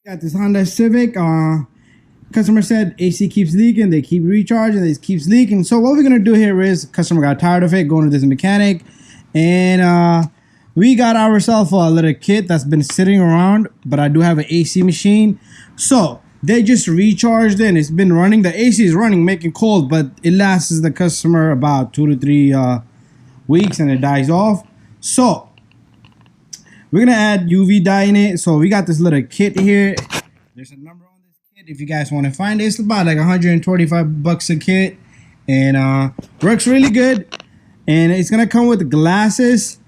Got this Honda Civic. Customer said AC keeps leaking. They keep recharging. It keeps leaking. So what we're gonna do here is, customer got tired of it, going to this mechanic, and we got ourselves a little kit that's been sitting around. But I do have an AC machine, so they just recharged it. And it's been running. The AC is running, making cold, but it lasts the customer about 2 to 3 weeks, and it dies off. So we're gonna add UV dye in it. So we got this little kit here. There's a number on this kit if you guys want to find it. It's about like 125 bucks a kit, and works really good. And it's gonna come with glasses,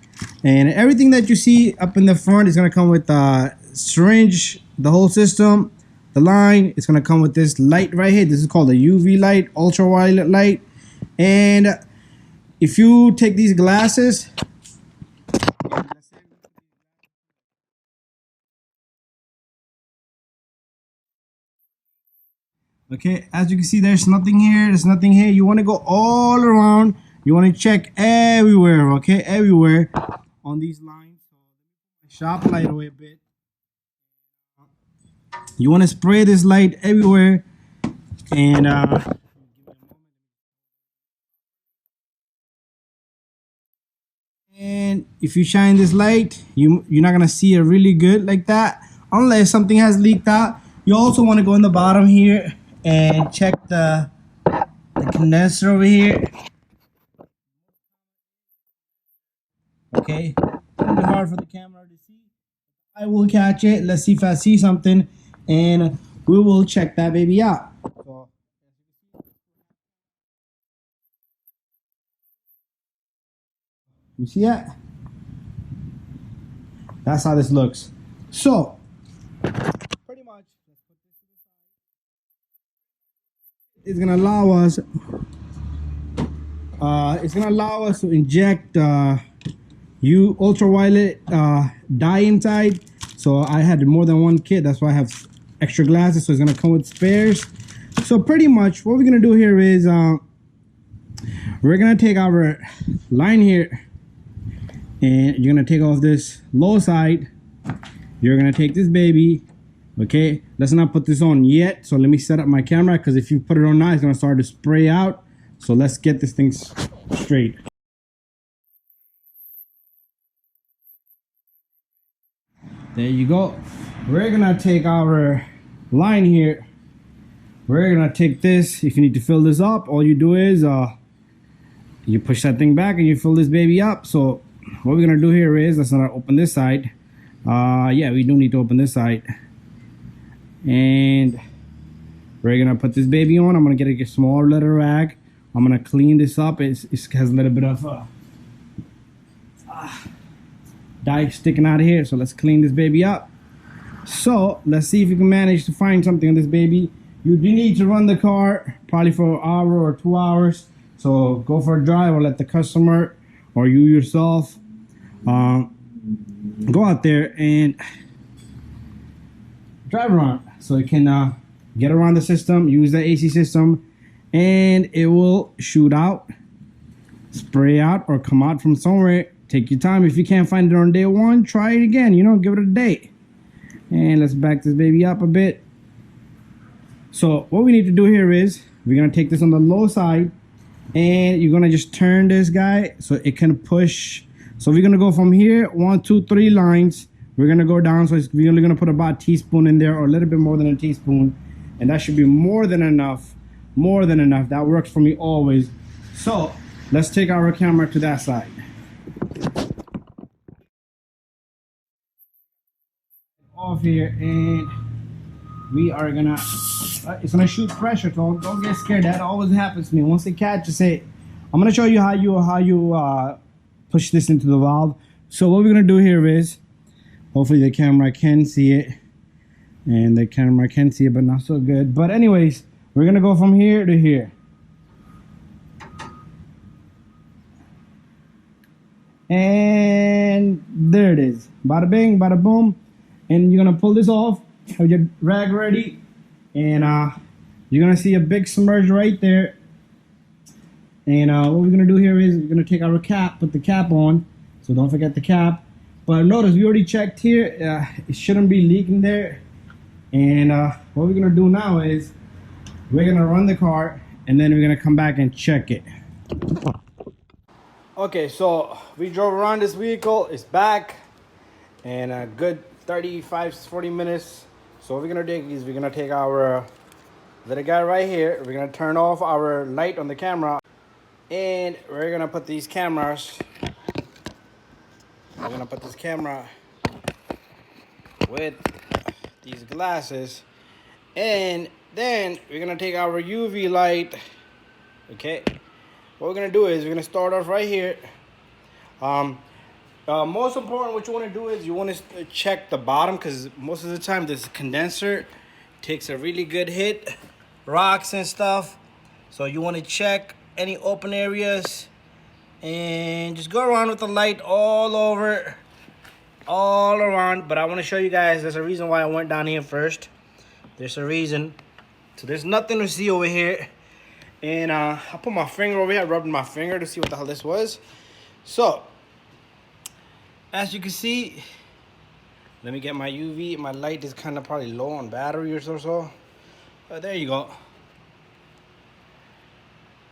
and everything that you see up in the front is gonna come with syringe, the whole system, the line. It's gonna come with this light right here. This is called a UV light, ultraviolet light. And if you take these glasses, okay, as you can see, there's nothing here, there's nothing here. You want to go all around. You want to check everywhere, okay, everywhere on these lines. Sharp light away a bit. You want to spray this light everywhere, and if you shine this light, you're not gonna see it really good like that unless something has leaked out. You also want to go in the bottom here and check the condenser over here. Okay, it's gonna be hard for the camera to see. I will catch it. Let's see if I see something, and we will check that baby out. So, you see that? That's how this looks. So pretty much it's gonna allow us to inject ultraviolet dye inside. So I had more than one kit, that's why I have extra glasses, so it's gonna come with spares. So pretty much what we're gonna do here is we're gonna take our line here, and you're gonna take off this low side. You're gonna take this baby. Okay, let's not put this on yet. So let me set up my camera, because if you put it on now, it's gonna start to spray out. So let's get this thing straight. There you go. We're gonna take our line here. We're gonna take this. If you need to fill this up, all you do is you push that thing back and you fill this baby up. So what we're gonna do here is, let's not open this side. Yeah, we do need to open this side. And we're gonna put this baby on. I'm gonna get a small little rag. I'm gonna clean this up. It has a little bit of dye sticking out of here, so let's clean this baby up. So let's see if you can manage to find something on this baby. You do need to run the car probably for an hour or 2 hours. So go for a drive, or let the customer or you yourself go out there and drive around, so you can get around the system, use the AC system, and it will shoot out, spray out, or come out from somewhere. Take your time. If you can't find it on day one, try it again, you know, give it a day. And let's back this baby up a bit. So what we need to do here is, we're gonna take this on the low side, and you're gonna just turn this guy so it can push. So we're gonna go from here, 1, 2, 3 lines. We're gonna go down, so we're only gonna put about a teaspoon in there, or a little bit more than a teaspoon, and that should be more than enough. More than enough. That works for me always. So let's take our camera to that side. Off here, and we are gonna it's gonna shoot pressure. So don't get scared. That always happens to me. Once it catches it, I'm gonna show you how you push this into the valve. So what we're gonna do here is, hopefully the camera can see it, and the camera can see it, but not so good. But anyways, we're gonna go from here to here. And there it is. Bada bing, bada boom. And you're gonna pull this off, have your rag ready, and you're gonna see a big submerge right there. And what we're gonna do here is, we're gonna take our cap, put the cap on, so don't forget the cap. But notice we already checked here, it shouldn't be leaking there. And what we're gonna do now is we're gonna run the car and then we're gonna come back and check it. Okay, so we drove around this vehicle. It's back, and a good 35-40 minutes. So what we're gonna do is we're gonna take our little guy right here. We're gonna turn off our light on the camera, and we're gonna put these cameras. We're gonna put this camera with these glasses, and then we're gonna take our UV light. Okay, what we're gonna do is we're gonna start off right here. Most important, what you want to do is you want to check the bottom, because most of the time this condenser takes a really good hit, rocks and stuff. So you want to check any open areas and just go around with the light all over, all around. But I want to show you guys, there's a reason why I went down here first. There's a reason. So there's nothing to see over here. And I put my finger over here, I rubbed my finger to see what the hell this was. So as you can see, let me get my UV. My light is kind of probably low on battery or so. But there you go.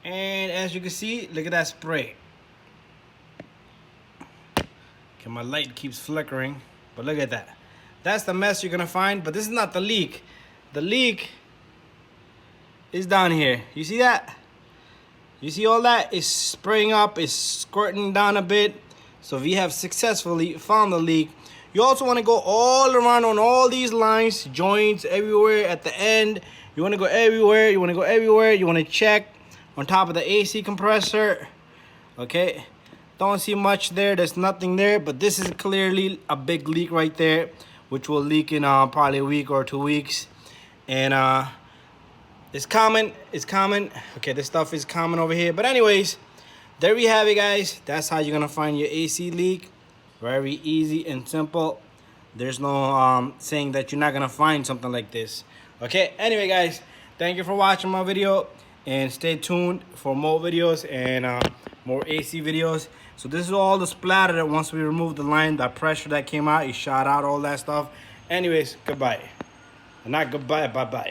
And as you can see, look at that spray. Okay, my light keeps flickering, but look at that. That's the mess you're gonna find, but this is not the leak. The leak is down here. You see that? You see all that? It's spraying up, it's squirting down a bit. So we have successfully found the leak. You also want to go all around on all these lines, joints, everywhere at the end. You want to go everywhere. You want to go everywhere. You want to check on top of the AC compressor. Okay. Don't see much there. There's nothing there. But this is clearly a big leak right there, which will leak in probably a week or 2 weeks. And it's common. It's common. Okay, this stuff is common over here. But anyways, there we have it, guys. That's how you're gonna find your AC leak. Very easy and simple. There's no saying that you're not gonna find something like this. Okay, anyway, guys, thank you for watching my video, and stay tuned for more videos and more AC videos. So this is all the splatter that once we remove the line, that pressure that came out, it shot out all that stuff. Anyways, goodbye. Not goodbye, bye-bye.